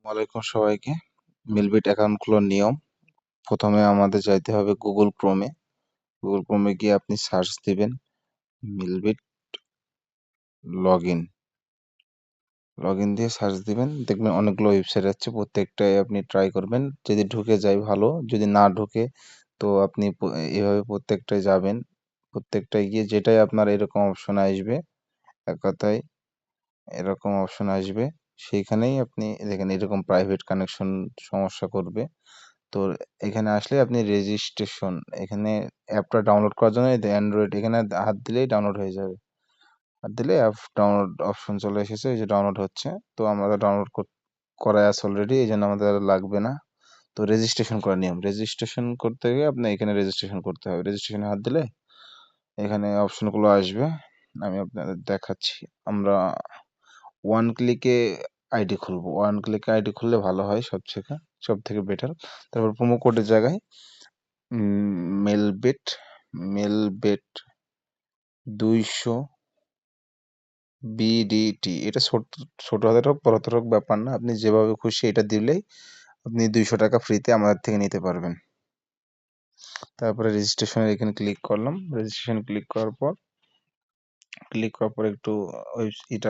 ওয়ালাইকুম সবাইকে। মিলবিট অ্যাকাউন্ট খোলার নিয়ম, প্রথমে আমাদের যাইতে হবে গুগল ক্রোমে। গুগল ক্রোমে গিয়ে আপনি সার্চ দিবেন মিলবিট লগ ইন। লগ ইন দিয়ে সার্চ দিবেন, দেখবেন অনেকগুলো ওয়েবসাইট আছে, প্রত্যেকটাই আপনি ট্রাই করবেন। যদি ঢুকে যায় ভালো, যদি না ঢুকে তো আপনি এভাবে প্রত্যেকটায় যাবেন। প্রত্যেকটায় গিয়ে যেটাই আপনার এরকম অপশন আসবে, এক কথায় এরকম অপশন আসবে, সেইখানেই আপনি দেখেন এরকম প্রাইভেট কানেকশন সমস্যা করবে। তো এখানে আসলে আপনি রেজিস্ট্রেশন, এখানে অ্যাপটা ডাউনলোড করার জন্য অ্যান্ড্রয়েড এখানে হাত দিলেই ডাউনলোড হয়ে যাবে। হাত দিলে অ্যাপ ডাউনলোড অপশন চলে এসেছে, এই যে ডাউনলোড হচ্ছে। তো আমরা ডাউনলোড করা আছে অলরেডি, এই জন্য আমাদের আর লাগবে না। তো রেজিস্ট্রেশন করার নিয়ম, রেজিস্ট্রেশন করতে গিয়ে আপনি এখানে রেজিস্ট্রেশন করতে হবে। রেজিস্ট্রেশনে হাত দিলে এখানে অপশনগুলো আসবে, আমি আপনাদের দেখাচ্ছি। আমরা ওয়ান ক্লিকে আইডি খুলবো, ওয়ান ক্লিকে আইডি খুললে ভালো হয়, সব থেকে বেটার। তারপর প্রোমো কোডের জায়গায় মেলবেট মেলবেট 200 বিডিটি, এটা ছোট হাতের হোক বড় হাতের হোক ব্যাপার না, আপনি যেভাবে খুশি এটা দিলেই আপনি 200 টাকা ফ্রিতে আমাদের থেকে নিতে পারবেন। তারপরে রেজিস্ট্রেশনের এখানে ক্লিক করলাম, রেজিস্ট্রেশন ক্লিক করার পর একটু ওই এটা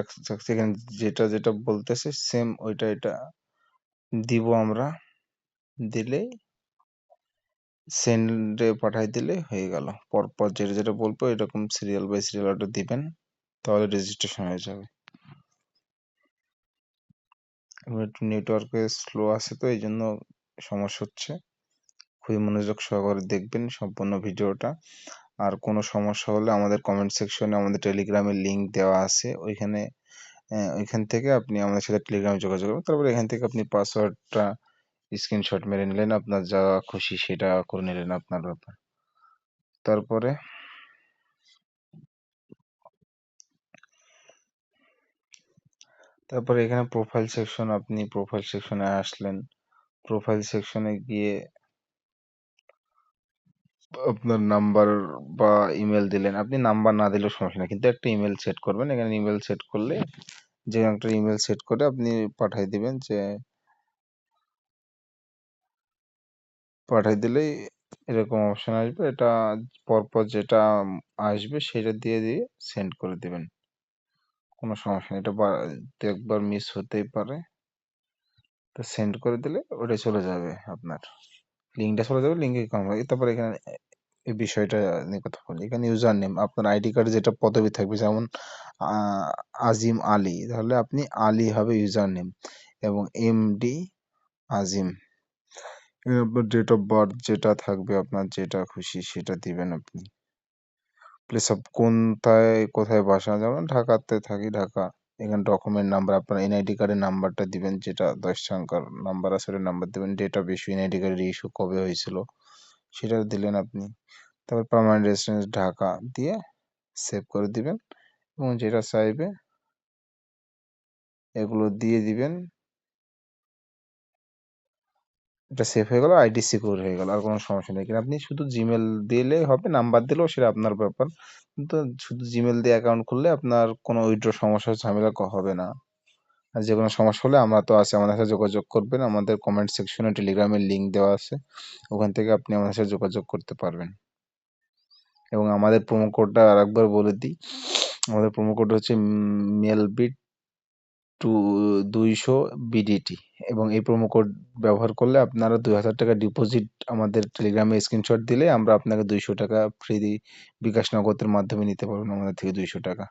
এখানে যেটা যেটা বলতেছে সেম ওইটা এটা দিব আমরা, দিলে সেন্ডে পাঠাই দিলে হয়ে গেল। পরপর যেটা যেটা বলবো এরকম সিরিয়াল বাই সিরিয়াল অর্ডার দিবেন, তাহলে রেজিস্ট্রেশন হয়ে যাবে। একটু নেটওয়ার্কে স্লো আছে, তো এই জন্য সমস্যা হচ্ছে। খুবই মনোযোগ সহকারে দেখবেন সম্পূর্ণ ভিডিওটা। আর কোনো সমস্যা হলে আমাদের কমেন্ট সেকশনে আমাদের টেলিগ্রামের লিঙ্ক দেওয়া আছে, ওইখান থেকে আপনি আমাদের সাথে টেলিগ্রামে যোগাযোগ করবেন। তারপরে এখান থেকে আপনি পাসওয়ার্ডটা স্ক্রিনশট মেরে নিলেন, আপনার যা খুশি সেটা করে নিলেন, আপনার ব্যাপার। তারপরে এখানে প্রোফাইল সেকশন, আপনি প্রোফাইল সেকশনে আসলেন। প্রোফাইল সেকশনে গিয়ে আপনার নাম্বার বা ইমেল দিলেন। আপনি নাম্বার না দিলেও সমস্যা নেই, কিন্তু একটা ইমেল সেট করবেন। এখানে ইমেল সেট করলে, যে একটা ইমেল সেট করে আপনি পাঠিয়ে দিবেন, যে পাঠিয়ে দিলেই এরকম অপশন আসবে। এটা পরপর যেটা আসবে সেটা দিয়ে সেন্ড করে দিবেন, কোনো সমস্যা নেই। এটা একবার মিস হতেই পারে, তো সেন্ড করে দিলে ওটা চলে যাবে, আপনার লিঙ্কটা চলে যাবে, লিঙ্কে কনভার্ট। তারপর এখানে এই বিষয়টা নিয়ে কথা বলি। এখানে ইউজার নেম, আপনার আইডি কার্ডে যেটা পদবি থাকবে, যেমন আজিম আলী, তাহলে আপনি আলী হবে ইউজার নেম, এবং এমডি আজিম। আপনার ডেট অফ বার্থ যেটা থাকবে, আপনার যেটা খুশি সেটা দিবেন আপনি। প্লেস অফ কোথায় বাসা, যেমন ঢাকাতে থাকি, ঢাকা। এখানে ডকুমেন্ট নাম্বার, আপনার এনআইডি কার্ডের নাম্বারটা দিবেন, যেটা 10 সংখ্যার নাম্বার আছে ওটার নাম্বার দিবেন। ডেট অফ ইস্যু, এনআইডি কার্ডের ইস্যু কবে হয়েছিল সেটা দিলেন আপনি। তারপর পার্মানেন্ট রেসিডেন্স ঢাকা দিয়ে সেভ করে দিবেন, এবং যেটা চাইবে এগুলো দিয়ে দিবেন। এটা সেভ হয়ে গেল, আইডি সিকিউর হয়ে গেল, আর কোনো সমস্যা নেই। কিন্তু আপনি শুধু জিমেল দিলে হবে, নাম্বার দিলেও সেটা আপনার ব্যাপার, কিন্তু শুধু জিমেল দিয়ে অ্যাকাউন্ট খুললে আপনার কোনো উইথড্র সমস্যা ঝামেলা হবে না। আর যে কোনো সমস্যা হলে আমরা তো আছি, আমাদের সাথে যোগাযোগ করবেন। আমাদের কমেন্ট সেকশনে টেলিগ্রামের লিঙ্ক দেওয়া আছে, ওখান থেকে আপনি আমাদের সাথে যোগাযোগ করতে পারবেন। এবং আমাদের প্রোমো কোডটা আরেকবার বলে দিই, আমাদের প্রোমো কোড হচ্ছে মেলবিট 200 বিডিটি, এবং এই প্রোমো কোড ব্যবহার করলে আপনারা 2000 টাকা ডিপোজিট আমাদের টেলিগ্রামে স্ক্রিনশট দিলে আমরা আপনাকে 200 টাকা ফ্রি বিকাশ নগদের মাধ্যমে নিতে পারবেন আমাদের থেকে 200 টাকা।